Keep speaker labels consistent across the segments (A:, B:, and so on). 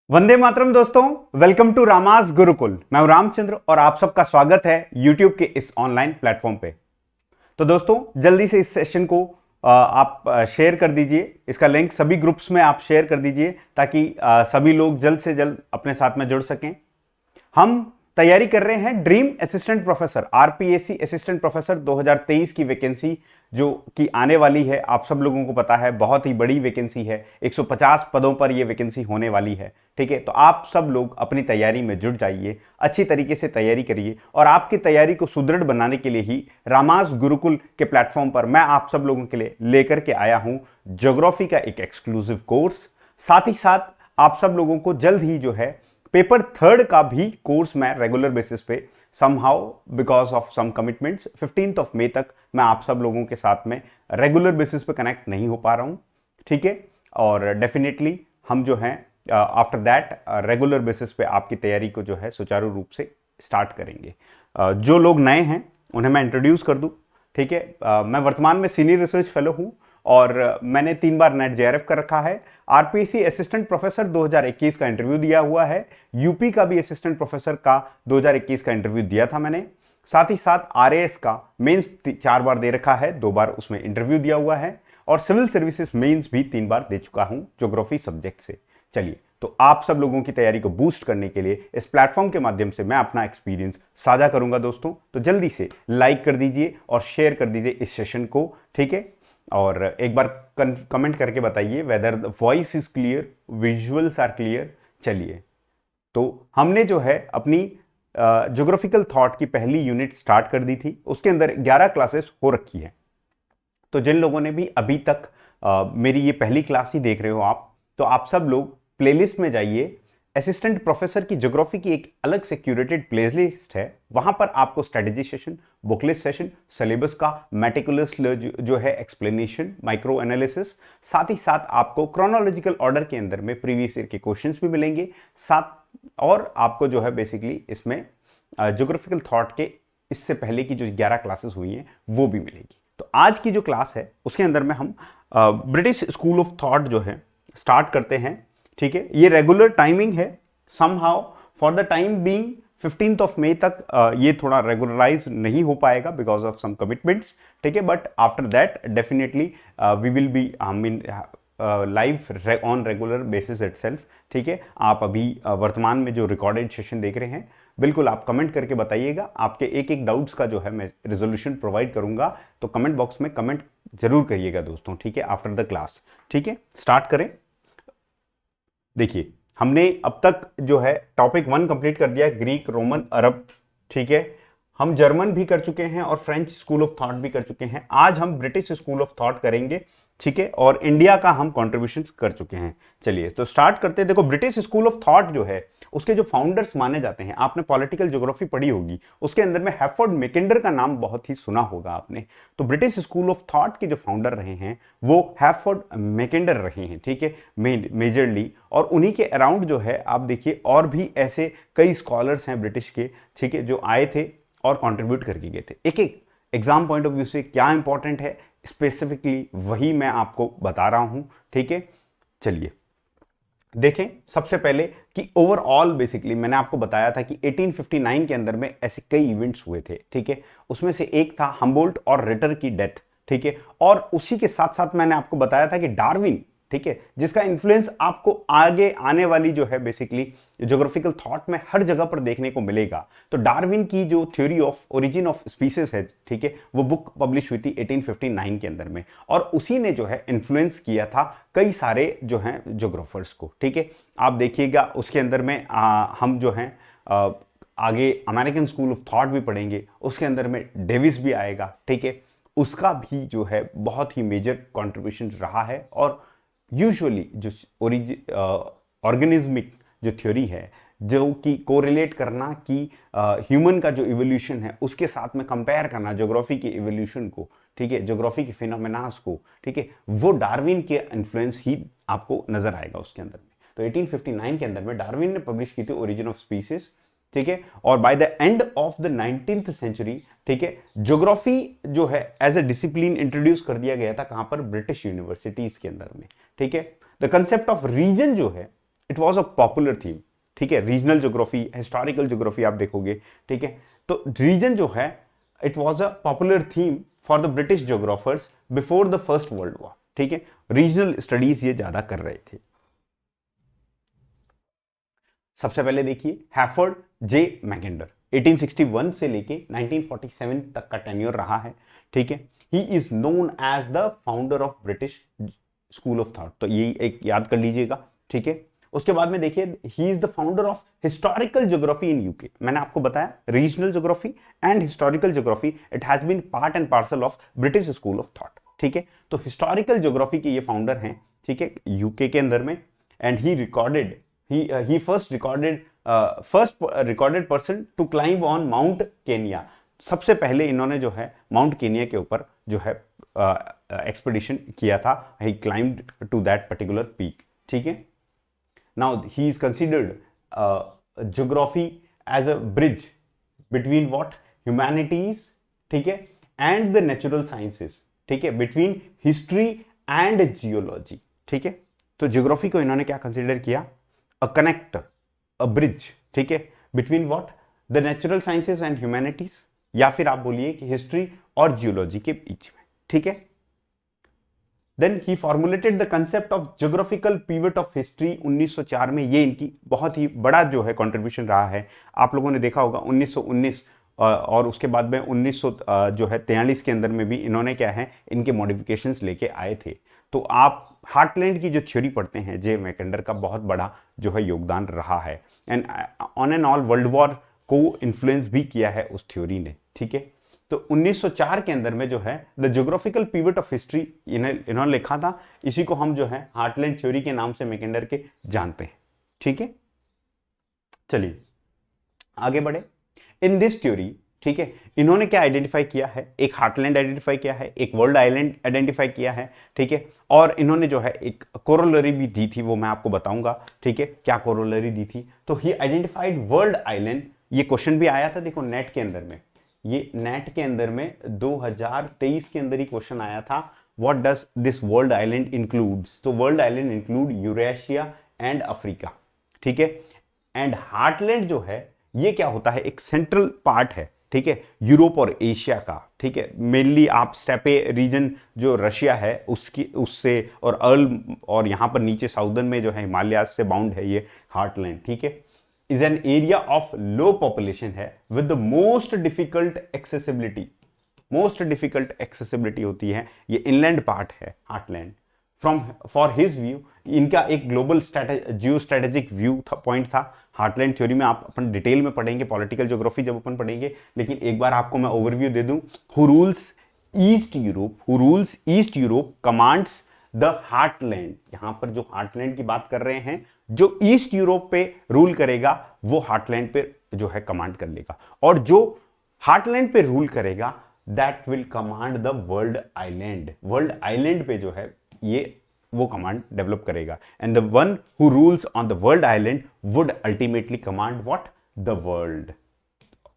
A: वंदे मातरम दोस्तों। Welcome to रामास Gurukul. मैं हूं रामचंद्र और आप सबका स्वागत है यूट्यूब के इस ऑनलाइन प्लेटफॉर्म पे। तो दोस्तों जल्दी से इस सेशन को आप शेयर कर दीजिए। इसका लिंक सभी ग्रुप्स में आप शेयर कर दीजिए ताकि सभी लोग जल्द से जल्द अपने साथ में जुड़ सकें। हम तैयारी कर रहे हैं dream assistant professor RPSC assistant professor 2023 की वैकेंसी जो कि आने वाली है। आप सब लोगों को पता है बहुत ही बड़ी वैकेंसी है, 150 पदों पर यह वैकेंसी होने वाली है। ठीक है, तो आप सब लोग अपनी तैयारी में जुट जाइए, अच्छी तरीके से तैयारी करिए और आपकी तैयारी को सुदृढ़ बनाने के लिए ही रामास गुरुकुल के प्लेटफॉर्म पर मैं आप सब लोगों के लिए लेकर के आया हूं ज्योग्राफी का एक एक्सक्लूसिव कोर्स। साथ ही साथ आप सब लोगों को जल्द ही जो है पेपर थर्ड का भी कोर्स मैं रेगुलर बेसिस पे somehow because of some commitments 15 मई तक मैं आप सब लोगों के साथ में रेगुलर बेसिस पे कनेक्ट नहीं हो पा रहा हूं। ठीक है, और डेफिनेटली हम जो हैं आफ्टर दैट रेगुलर बेसिस पे आपकी तैयारी को जो है सुचारू रूप से स्टार्ट करेंगे। जो लोग नए हैं उन्हें मैं इंट्रोड्यूस कर दूं। ठीक है, मैं वर्तमान में सीनियर रिसर्च फेलो हूं और मैंने 3 बार नेट जेआरएफ कर रखा है। आरपीएससी असिस्टेंट प्रोफेसर 2021 का इंटरव्यू दिया हुआ है। यूपी का भी असिस्टेंट प्रोफेसर का 2021 का इंटरव्यू दिया था मैंने। साथ ही साथ आरएएस का मेंस 4 बार दे रखा है, 2 बार उसमें इंटरव्यू दिया हुआ है और सिविल सर्विसेज मेंस भी 3 बार दे चुका हूं ज्योग्राफी सब्जेक्ट से। चलिए, तो आप सब लोगों की तैयारी को बूस्ट करने के लिए इस प्लेटफॉर्म के माध्यम से मैं अपना एक्सपीरियंस साझा करूंगा दोस्तों। तो जल्दी से लाइक कर दीजिए और शेयर कर दीजिए इस सेशन को। ठीक है, और एक बार कमेंट करके बताइए whether the voice is clear, visuals are clear. चलिए, तो हमने जो है अपनी ज्योग्राफिकल थॉट की पहली यूनिट स्टार्ट कर दी थी। उसके अंदर 11 क्लासेस हो रखी है। तो जिन लोगों ने भी अभी तक मेरी ये पहली क्लास ही देख रहे हो आप, तो आप सब लोग प्लेलिस्ट में जाइए। असिस्टेंट प्रोफेसर की ज्योग्राफी की एक अलग से क्यूरेटेड प्लेलिस्ट है, वहां पर आपको strategy session, booklet session, syllabus का मेटिकुलस जो है एक्सप्लेनेशन, माइक्रो एनालिसिस, साथ ही साथ आपको क्रोनोलॉजिकल ऑर्डर के अंदर में प्रीवियस ईयर के क्वेश्चंस भी मिलेंगे साथ, और आपको जो है बेसिकली इसमें ज्योग्राफिकल थॉट के इससे पहले की जो 11 क्लासेस हुई हैं वो भी मिलेगी। तो आज की जो क्लास है उसके अंदर में हम ब्रिटिश स्कूल ऑफ थॉट जो है स्टार्ट करते हैं। ठीक है, ये रेगुलर टाइमिंग है। Somehow for the time being 15 मई तक ये थोड़ा रेगुलराइज नहीं हो पाएगा बिकॉज ऑफ सम कमिटमेंट्स। ठीक है, but after that definitely we will be I mean live on regular basis itself. ठीक है, आप अभी वर्तमान में जो रिकॉर्डेड सेशन देख रहे हैं, बिल्कुल आप कमेंट करके बताइएगा। आपके एक एक डाउट्स का जो है मैं रिजोल्यूशन प्रोवाइड करूंगा, तो कमेंट बॉक्स में कमेंट जरूर करिएगा दोस्तों। ठीक है, आफ्टर द क्लास। ठीक है, स्टार्ट करें। देखिए, हमने अब तक जो है टॉपिक 1 कंप्लीट कर दिया है, ग्रीक, रोमन, अरब। ठीक है, हम जर्मन भी कर चुके हैं और फ्रेंच स्कूल ऑफ थॉट भी कर चुके हैं। आज हम ब्रिटिश स्कूल ऑफ थॉट करेंगे। ठीक है, और इंडिया का हम कंट्रीब्यूशन कर चुके हैं। चलिए, तो स्टार्ट करते हैं। देखो, ब्रिटिश स्कूल ऑफ थॉट जो है उसके जो फाउंडर्स माने जाते हैं, आपने पॉलिटिकल ज्योग्राफी पढ़ी होगी, उसके अंदर में हैफोर्ड मैकेंडर का नाम बहुत ही सुना होगा आपने। तो ब्रिटिश स्कूल ऑफ थॉट के जो फाउंडर रहे हैं वो हैफोर्ड मैकेंडर रहे हैं। ठीक है, मेजरली, और उन्हीं के अराउंड जो है आप देखिए और भी ऐसे कई स्कॉलर्स हैं ब्रिटिश के, ठीक है, जो आए थे और कंट्रीब्यूट करके गए थे। एक एक एग्जाम पॉइंट ऑफ व्यू से क्या इंपॉर्टेंट है स्पेसिफिकली वही मैं आपको बता रहा हूं। ठीक है, चलिए देखें सबसे पहले कि ओवरऑल बेसिकली मैंने आपको बताया था कि 1859 के अंदर में ऐसे कई इवेंट्स हुए थे। ठीक है, उसमें से एक था हम्बोल्ट और रिटर की डेथ। ठीक है, और उसी के साथ साथ मैंने आपको बताया था कि डार्विन, ठीक है, जिसका इन्फ्लुएंस आपको आगे आने वाली जो है बेसिकली ज्योग्राफिकल थॉट में हर जगह पर देखने को मिलेगा। तो डार्विन की जो theory of origin of species है, ठीक है, वो बुक पब्लिश हुई थी 1859 के अंदर में, और उसी ने जो है इन्फ्लुएंस किया था कई सारे जो हैं ज्योग्राफर्स को। ठीक है, आप देखिएगा उसके अंदर में हम जो हैं आगे अमेरिकन स्कूल ऑफ थॉट भी पढ़ेंगे, उसके अंदर में डेविस भी आएगा। ठीक है, उसका भी जो है बहुत ही मेजर कॉन्ट्रीब्यूशन रहा है। और यूजुअली जो ऑर्गेनिज्मिक जो थ्योरी है, जो कि कोरिलेट करना कि ह्यूमन का जो इवोल्यूशन है उसके साथ में कंपेयर करना ज्योग्राफी के इवोल्यूशन को, ठीक है, ज्योग्राफी के फिनोमेनास को, ठीक है, वो डार्विन के इन्फ्लुएंस ही आपको नजर आएगा उसके अंदर में। तो 1859 के अंदर में डार्विन ने पब्लिश की थी ओरिजिन ऑफ स्पीसीज। ठीक है, और by the end of the 19th century, ठीक है, ज्योग्राफी जो है एज ए डिसिप्लिन इंट्रोड्यूस कर दिया गया था कहां पर, ब्रिटिश यूनिवर्सिटीज के अंदर में। ठीक है, द कंसेप्ट ऑफ रीजन जो है it was a popular theme, ठीक है। रीजनल ज्योग्राफी, हिस्टोरिकल ज्योग्राफी आप देखोगे, ठीक है। तो रीजन जो है it was a popular theme for the British geographers before the first world war, ठीक है। रीजनल स्टडीज ये ज्यादा कर रहे थे। सबसे पहले देखिए हैफोर्ड जे मैकेंडर, 1861 से लेके 1947 तक का टेन्योर रहा है, ठीक है। He is known as the founder of British school of thought, तो ये एक याद कर लीजिएगा, ठीक है। उसके बाद में देखिए he is the founder of historical geography in UK. मैंने आपको बताया regional geography and historical geography it has been part and parcel of British school of thought, ठीक है। तो हिस्टोरिकल ज्योग्राफी के ये फाउंडर हैं, ठीक है, यूके के अंदर में। And he recorded he first recorded person to climb on Mount Kenya। सबसे पहले इन्होंने जो है माउंट केनिया के ऊपर जो है एक्सपेडिशन किया था। he climbed to that particular peak, ठीक है। now he is considered geography as a bridge between what humanities, ठीक है, and the natural sciences, ठीक है, between history and geology, ठीक है। तो ज्योग्राफी को इन्होंने क्या कंसिडर किया, अ कनेक्टर, अ ब्रिज, ठीक है, between what the natural sciences and humanities, या फिर आप बोलिए कि हिस्ट्री और जियोलॉजी के बीच में, ठीक है। Then he formulated the concept of geographical pivot of history 1904 में। ये इनकी बहुत ही बड़ा जो है कंट्रीब्यूशन रहा है। आप लोगों ने देखा होगा 1919 और उसके बाद में 1900 जो है 43 के अंदर में भी इन्होंने क्या है इनके मॉडिफिकेशंस लेके आए थे। तो आप हार्टलैंड की जो थ्योरी पढ़ते हैं, जे मैकेंडर का बहुत बड़ा जो है योगदान रहा है। And on and all world war को इन्फ्लुएंस भी किया है उस थ्योरी ने, ठीक है। तो 1904 के अंदर में जो है the geographical pivot of history इन्होंने लिखा था। इसी को हम जो है हार्टलैंड थ्योरी के नाम से मैकेंडर के जानते हैं, ठीक है। चलिए आगे बढ़े। इन दिस थ्योरी, ठीक है, इन्होंने क्या आइडेंटिफाई किया है, एक हार्टलैंड आइडेंटिफाई किया है, एक वर्ल्ड आइलैंड आइडेंटिफाई किया है, ठीक है। और इन्होंने जो है एक कोरोलरी भी दी थी, वो मैं आपको बताऊंगा, ठीक है, क्या कोरोलरी दी थी। तो ही आइडेंटिफाइड वर्ल्ड आइलैंड। ये क्वेश्चन भी आया था, देखो नेट के अंदर में, ये नेट के अंदर में 2023 के अंदर ही क्वेश्चन आया था, what does this world island includes. तो world island include Eurasia and Africa, ठीक है। एंड हार्टलैंड जो है ये क्या होता है, एक सेंट्रल पार्ट है, ठीक है, यूरोप और एशिया का, ठीक है। मेनली आप स्टेपे रीजन जो रशिया है उसकी उससे और अर्ल और यहां पर नीचे साउदर्न में जो है हिमालय से बाउंड है ये हार्टलैंड, ठीक है। Is an area of low population है with the most difficult accessibility. Most difficult accessibility होती है, ये इनलैंड पार्ट है heartland. From for his view, इनका एक ग्लोबल जियो स्ट्रेटेजिक व्यू था, पॉइंट था। हार्टलैंड थ्योरी में आप अपन डिटेल में पढ़ेंगे, पॉलिटिकल ज्योग्राफी जब अपन पढ़ेंगे, लेकिन एक बार आपको मैं ओवरव्यू दे दूं। Who rules east Europe, who rules east Europe commands the heartland. यहां पर जो हार्टलैंड की बात कर रहे हैं, जो ईस्ट यूरोप पे रूल करेगा वो हार्टलैंड पे जो है कमांड कर लेगा, और जो हार्टलैंड पे रूल करेगा that will command the world island. World island पे जो है ये वो कमांड डेवलप करेगा। And the one who rules on the world island would ultimately command what, the world.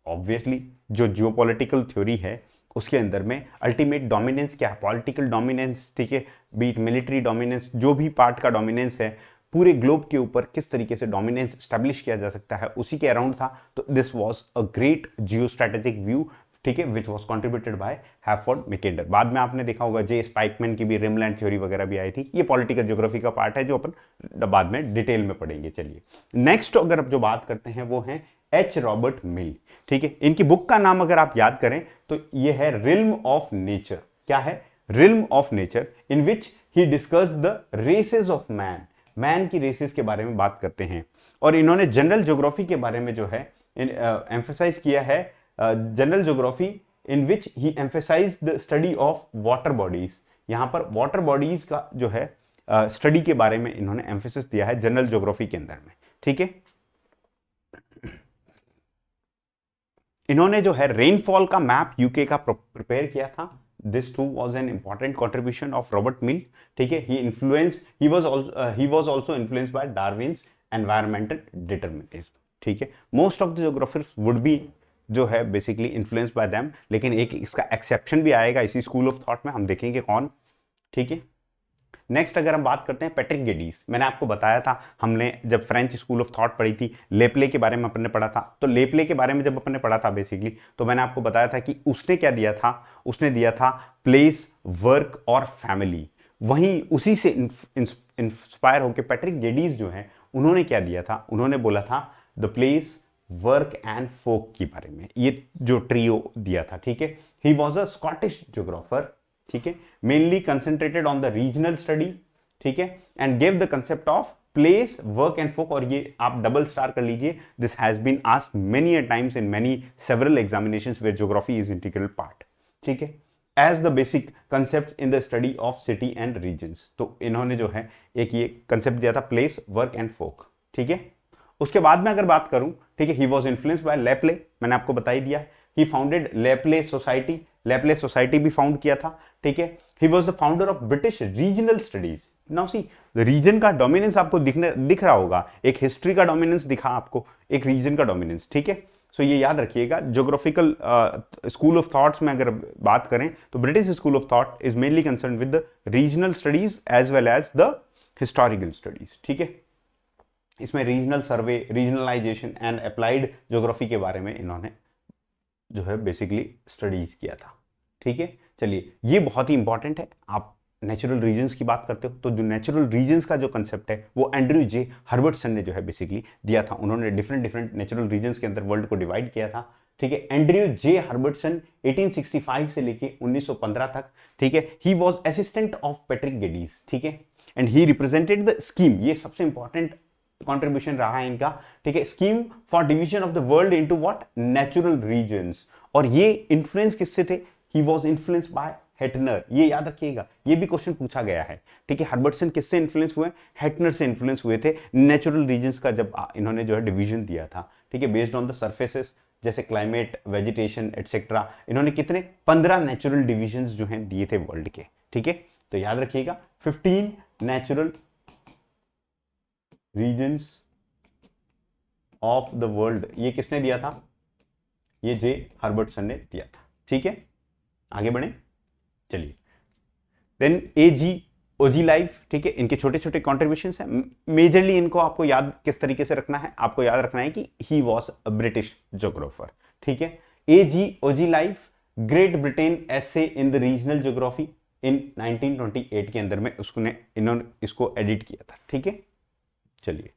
A: Obviously जो जियोपॉलिटिकल थ्योरी है उसके अंदर में अल्टीमेट डोमिनेंस क्या है, पॉलिटिकल डोमिनेंस, ठीक है, बीट मिलिट्री डोमिनेंस, जो भी पार्ट का डोमिनेंस है पूरे ग्लोब के ऊपर किस तरीके से डोमिनेंस स्टैब्लिश किया जा सकता है, उसी के अराउंड था। तो this was a great geo strategic view, ठीक है, which was contributed by Halford Mackinder. बाद में आपने देखा होगा जे स्पाइकमैन की भी रिमलैंड थ्योरी वगैरह भी आई थी। ये पॉलिटिकल ज्योग्राफी का पार्ट है जो अपन बाद में डिटेल में पढ़ेंगे। चलिए नेक्स्ट अगर अब जो बात करते हैं वो है एच रॉबर्ट मिल, ठीक है। इनकी बुक का नाम अगर आप याद करें तो ये है रिल्म ऑफ नेचर। क्या है, realm of nature, in which he discuss the races of man. Man की रेसेस के बारे में बात करते हैं। और इन्होंने जनरल ज्योग्राफी के बारे में जो है एम्फेसाइज किया है, general geography in which he emphasize the study of water bodies. यहां पर वाटर बॉडीज का जो है स्टडी के बारे में इन्होंने एम्फेसिस दिया है जनरल ज्योग्राफी के अंदर में, ठीक है। इन्होंने जो है रेनफॉल का मैप यूके का प्रिपेयर किया था। This too was an important contribution of Robert Mill, ठीक है। He was also influenced by Darwin's environmental determinism, ठीक है। Most of the geographers would be जो है बेसिकली इन्फ्लुएंस्ड बाय देम, लेकिन एक इसका एक्सेप्शन भी आएगा इसी स्कूल ऑफ थॉट में, हम देखेंगे कौन, ठीक है। नेक्स्ट अगर हम बात करते हैं पैट्रिक गेडीज, मैंने आपको बताया था, हमने जब फ्रेंच स्कूल ऑफ थॉट पढ़ी थी, लेप्ले के बारे में अपन ने पढ़ा था, तो लेप्ले के बारे में जब अपन ने पढ़ा था बेसिकली, तो मैंने आपको बताया था कि उसने क्या दिया था, उसने दिया था प्लेस, वर्क और फैमिली। वहीं उसी से इंस्पायर होकर पैट्रिक गेडीज जो है उन्होंने क्या दिया था, उन्होंने बोला था the place, work and folk के बारे में, ये जो ट्रियो दिया था, ठीक है। He was a Scottish geographer, ठीक है, mainly concentrated on the regional study, ठीक है, and gave the concept of place, work and folk, और ये आप डबल स्टार कर लीजिए, this has been asked many a times in many several examinations where geography is integral part, ठीक है, as the basic concept in the study of city and regions. तो इन्होंने जो है एक ये कंसेप्ट दिया था प्लेस, वर्क एंड फोक, ठीक है। उसके बाद में अगर बात करूं, ठीक है, he was influenced by Le Play, मैंने आपको बता ही दिया, he founded Le Play society, Le Play society भी फाउंड किया था, ठीक है। He was the founder of British regional studies. Now see the region का डोमिनेंस आपको दिख रहा होगा, एक हिस्ट्री का डोमिनेंस दिखा आपको, एक रीजन का डोमिनेंस, ठीक है। सो ये याद रखिएगा, ज्योग्राफिकल स्कूल ऑफ थॉट्स में अगर बात करें तो British school of thought is mainly concern with the regional studies as well as the historical studies, ठीक है। इसमें regional survey, regionalization and applied geography के बारे में इन्होंने जो है बेसिकली स्टडीज किया था, ठीक है। चलिए, ये बहुत ही इंपॉर्टेंट है, आप नेचुरल रीजन्स की बात करते हो तो जो नेचुरल रीजन्स का जो कंसेप्ट है वो एंड्रयू जे हर्बर्टसन ने जो है बेसिकली दिया था। उन्होंने डिफरेंट नेचुरल रीजन्स के अंदर वर्ल्ड को डिवाइड किया था, ठीक है। एंड्रयू जे हर्बर्टसन 1865 से लेके 1915 तक, ठीक है, he was assistant of Patrick Geddes, ठीक है, and he represented the scheme, ये सबसे इंपॉर्टेंट कंट्रीब्यूशन रहा है इनका, ठीक है, scheme for division of the world into what, natural regions. और ये इन्फ्लुएंस किससे थे, he was influenced by Hettner, ये याद रखिएगा, ये भी क्वेश्चन पूछा गया है, ठीक है। हर्बर्टसन किससे इन्फ्लुएंस हुए, हेटनर से इन्फ्लुएंस हुए थे नेचुरल रीजन्स का जब इन्होंने जो है डिवीजन दिया था, ठीक है, बेस्ड ऑन द सर्फेसेस, जैसे क्लाइमेट, वेजिटेशन एटसेट्रा। इन्होंने कितने 15 नेचुरल डिविजन्स जो हैं दिए थे वर्ल्ड के, ठीक है। तो याद रखिएगा 15 natural regions of the world, ये किसने दिया था, ये जे हर्बर्टसन ने दिया था, ठीक है। आगे बढ़े, चलिए, देन एजी ओजीलाइफ, ठीक है, इनके छोटे छोटे कॉन्ट्रीब्यूशंस हैं, मेजरली इनको आपको याद किस तरीके से रखना है, आपको याद रखना है कि he was a British geographer, ठीक है। A G Ogilvie, great Britain essay in the regional geography in 1928 के अंदर में उसने इन्होंने इसको एडिट किया था, ठीक है। चलिए,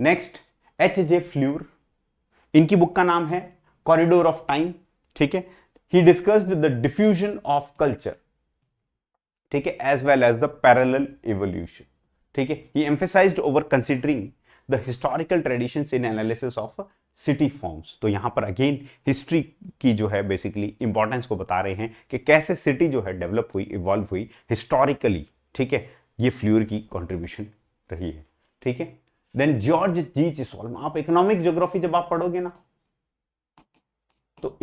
A: नेक्स्ट एच जे फ्ल्यूर, इनकी बुक का नाम है कॉरिडोर ऑफ टाइम, ठीक है। He discussed the diffusion of culture, ठीक है, as well as the parallel evolution, ठीक है। He emphasized over considering the historical traditions in analysis of city forms. तो यहां पर अगेन हिस्ट्री की जो है बेसिकली इंपॉर्टेंस को बता रहे हैं कि कैसे सिटी जो है डेवलप हुई, इवॉल्व हुई हिस्टोरिकली, ठीक है। ये फ्ल्यूर की कॉन्ट्रीब्यूशन रही है, ठीक है। देन जॉर्ज जी चिसोल्म, आप इकोनॉमिक ज्योग्राफी जब आप पढ़ोगे ना तो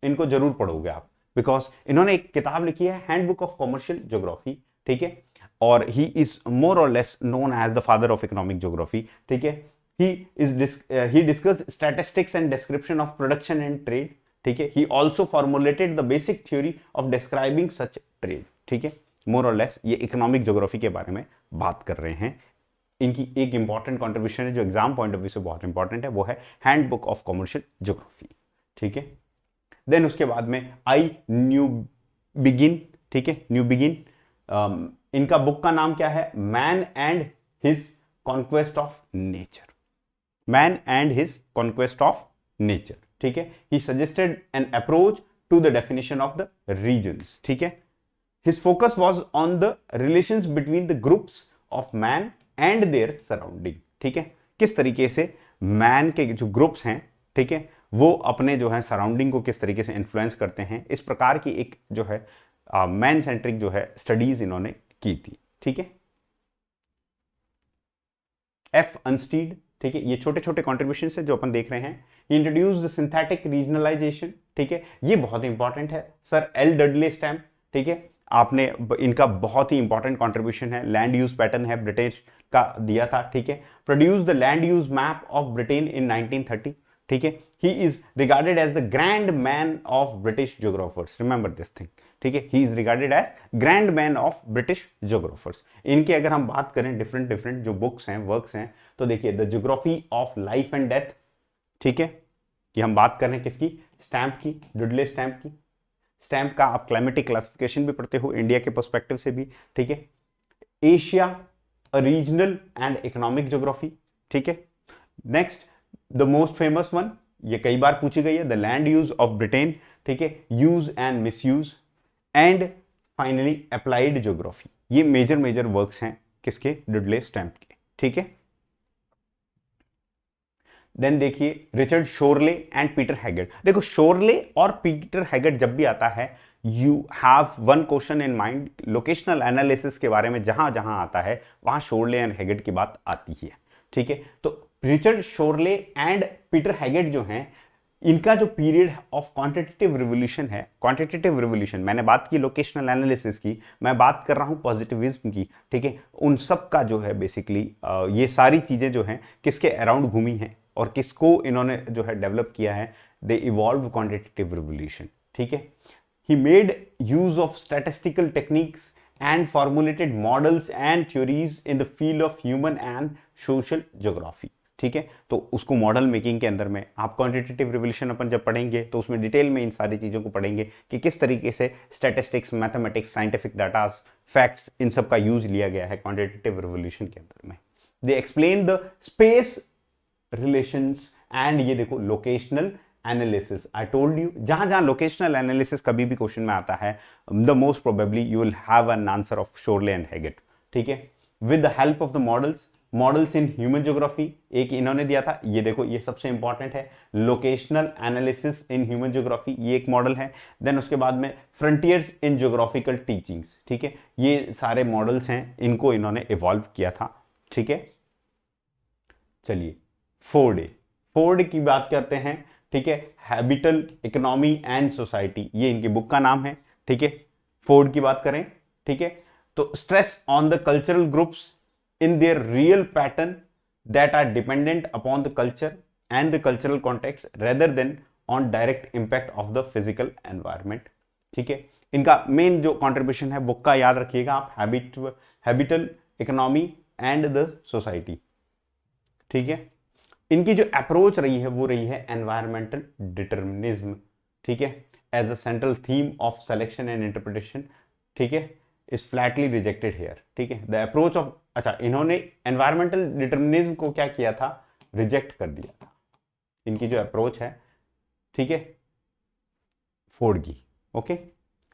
A: इनको जरूर पढ़ोगे आप, बिकॉज इन्होंने एक किताब लिखी है हैंडबुक ऑफ कॉमर्शियल ज्योग्राफी, ठीक है, और ही इज मोर और less known as the father of economic geography, ठीक है। He discussed statistics and description of production and trade, ठीक है। He also formulated the basic theory of describing such trade, ठीक है। मोर और लेस ये इकोनॉमिक ज्योग्राफी के बारे में बात कर रहे हैं। इनकी एक इंपॉर्टेंट कॉन्ट्रीब्यूशन है जो एग्जाम पॉइंट ऑफ व्यू से बहुत इंपॉर्टेंट है, वो है हैंडबुक ऑफ कॉमर्शियल ज्योग्राफी, ठीक है। देन उसके बाद में आई न्यू बिगिन, ठीक है, न्यू बिगिन, इनका बुक का नाम क्या है, man and his conquest of nature, man and his conquest of nature, ठीक है। He suggested an approach to the definition of the regions, ठीक है। His focus was on the relations between the groups of man and their surrounding, ठीक है, किस तरीके से man के जो ग्रुप्स हैं, ठीक है, वो अपने जो है सराउंडिंग को किस तरीके से इन्फ्लुएंस करते हैं, इस प्रकार की एक जो है मैन सेंट्रिक जो है स्टडीज इन्होंने की थी, ठीक है। एफ अनस्टीड, ठीक है, ये छोटे छोटे कॉन्ट्रीब्यूशन है जो अपन देख रहे हैं। इंट्रोड्यूस द सिंथेटिक रीजनलाइजेशन, ठीक है, ये बहुत इंपॉर्टेंट है। सर एल डडले स्टैम्प, ठीक है, आपने इनका बहुत ही इंपॉर्टेंट कंट्रीब्यूशन है। लैंड यूज पैटर्न है ब्रिटिश का दिया था, ठीक है। Produce the land use map of Britain in 1930, ठीक है। He is regarded as the grand man of British geographers, remember this thing, ठीक है। He is regarded as grand man of British geographers. इनकी अगर हम बात करें डिफरेंट डिफरेंट जो बुक्स हैं, वर्क्स हैं, तो देखिए the geography of life and death, ठीक है, कि हम बात कर रहे हैं किसकी, स्टैम्प की, डुडले स्टैम्प की। स्टैम्प का आप क्लाइमेटिक क्लासिफिकेशन भी पढ़ते हो इंडिया के पर्सपेक्टिव से भी, ठीक है। Asia, regional and economic geography, ठीक है। Next the most famous one, ये कई बार पूछी गई है, the land use of Britain, ठीक है, use and miss use, and finally applied geography. ये मेजर मेजर वर्क्स हैं किसके, डुडले स्टैम्प के, ठीक है। देन देखिए रिचर्ड शोरले एंड पीटर हैगेट। देखो शोरले और पीटर हैगेट जब भी आता है, you have one question in mind, locational analysis के बारे में जहां जहां आता है वहां शोरले एंड हैगेट की बात आती है, ठीक है। तो रिचर्ड शोरले एंड पीटर हैगेट जो हैं, इनका जो पीरियड ऑफ क्वांटिटेटिव रिवोल्यूशन है, क्वांटिटेटिव रिवोल्यूशन, मैंने बात की लोकेशनल एनालिसिस की, मैं बात कर रहा हूं पॉजिटिविज्म की, ठीक है। उन सब का जो है बेसिकली ये सारी चीजें जो हैं किसके अराउंड घूमी हैं और किसको इन्होंने जो है डेवलप किया है, दे इवॉल्व क्वांटिटेटिव रिवोल्यूशन, ठीक है। He made use of statistical techniques and formulated models and theories in the field of human and social geography, ठीक है। तो उसको मॉडल मेकिंग के अंदर में आप क्वांटिटेटिव रिवोल्यूशन अपन जब पढ़ेंगे तो उसमें डिटेल में इन सारी चीजों को पढ़ेंगे कि किस तरीके से statistics, mathematics, scientific data, facts, इन सब का यूज लिया गया है क्वांटिटेटिव रिवोल्यूशन के अंदर में। They explain the space relations and ये देखो locational analysis, I told you, जहां जहां लोकेशनल एनालिसिस कभी भी क्वेश्चन में आता है, the most probably you will have an answer of Chorley and Haggett, ठीक है। With the help of the models in human geography, एक इन्होंने दिया था, ये देखो ये सबसे इंपॉर्टेंट है, locational analysis in human geography, ये एक मॉडल है। देन उसके बाद में फ्रंटियर्स इन ज्योग्राफिकल टीचिंग्स, ठीक है, ये सारे मॉडल्स हैं, इनको इन्होंने इवॉल्व किया था, ठीक है। चलिए फोर्ड की बात करते हैं, ठीक है, हैबिटल इकोनॉमी एंड सोसाइटी, ये इनकी बुक का नाम है, ठीक है। फोर्ड की बात करें, ठीक है, तो stress on the cultural groups in their real pattern that are dependent upon the culture and the cultural context rather than on direct impact of the physical environment, ठीक है। इनका मेन जो कॉन्ट्रीब्यूशन है बुक का याद रखिएगा आप, हैबिटल economy and the society, ठीक है। इनकी जो अप्रोच रही है वो रही है एनवायरमेंटल डिटर्मिनिज्म, ठीक है, as a central theme of selection and interpretation, ठीक है, इज फ्लैटली रिजेक्टेड हियर, ठीक है। द अप्रोच ऑफ, अच्छा, इन्होंने एनवायरमेंटल डिटर्मिनिज्म को क्या किया था, रिजेक्ट कर दिया था, इनकी जो अप्रोच है, ठीक है, फोर्ड की, ओके।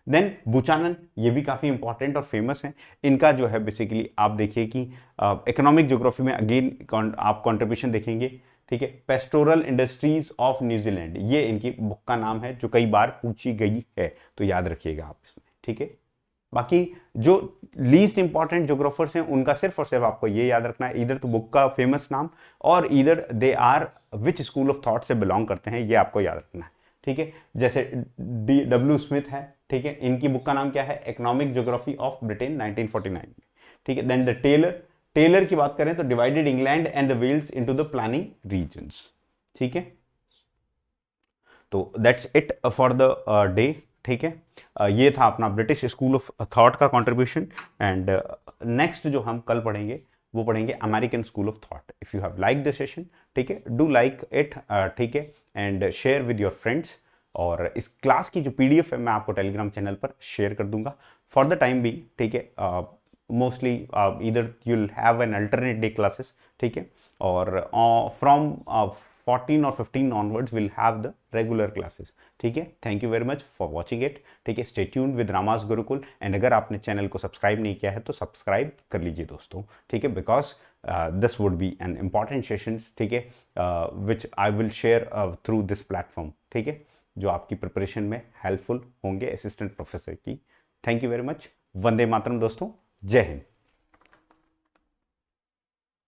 A: देन बुचानन, ये भी काफी इंपॉर्टेंट और फेमस है, इनका जो है बेसिकली आप देखिए कि इकोनॉमिक ज्योग्राफी में अगेन आप कंट्रीब्यूशन देखेंगे, ठीक है, पेस्टोरल इंडस्ट्रीज ऑफ न्यूजीलैंड, ये इनकी बुक का नाम है जो कई बार पूछी गई है, तो याद रखिएगा आप इसमें, ठीक है। बाकी जो लीस्ट इंपॉर्टेंट ज्योग्राफर्स हैं उनका सिर्फ और सिर्फ आपको ये याद रखना है, इधर तो बुक का फेमस नाम और इधर they are which school of thought से बिलोंग करते हैं, ये आपको याद रखना है, ठीक है। जैसे डब्ल्यू स्मिथ है, ठीक है, इनकी बुक का नाम क्या है, इकोनॉमिक ज्योग्राफी ऑफ ब्रिटेन 1949 में, ठीक है। देन द टेलर की बात करें तो divided England and the Wales into the planning regions, ठीक है। तो that's it for the day, ठीक है। ये था अपना ब्रिटिश स्कूल ऑफ थॉट का कंट्रीब्यूशन, एंड नेक्स्ट जो हम कल पढ़ेंगे वो पढ़ेंगे American school of thought. If you have like this session, ठीक है, डू लाइक इट, ठीक है, and share with your friends. और इस क्लास की जो पीडीएफ है मैं आपको टेलीग्राम चैनल पर शेयर कर दूंगा फॉर द टाइम भी, ठीक है। मोस्टली इधर you will have an alternate day classes, ठीक है, और फ्रॉम 14 और 15 onwards we'll have the regular classes, ठीक है। Thank you very much for watching it, ठीक है। Stay tuned with रामास Gurukul, and अगर आपने चैनल को सब्सक्राइब नहीं किया है तो सब्सक्राइब कर लीजिए दोस्तों, ठीक है, because this would be an important sessions, ठीक है, which I will share through this platform, ठीक है, जो आपकी प्रिपरेशन में हेल्पफुल होंगे असिस्टेंट प्रोफेसर की। थैंक यू वेरी मच, वंदे मातरम दोस्तों, जय हिंद।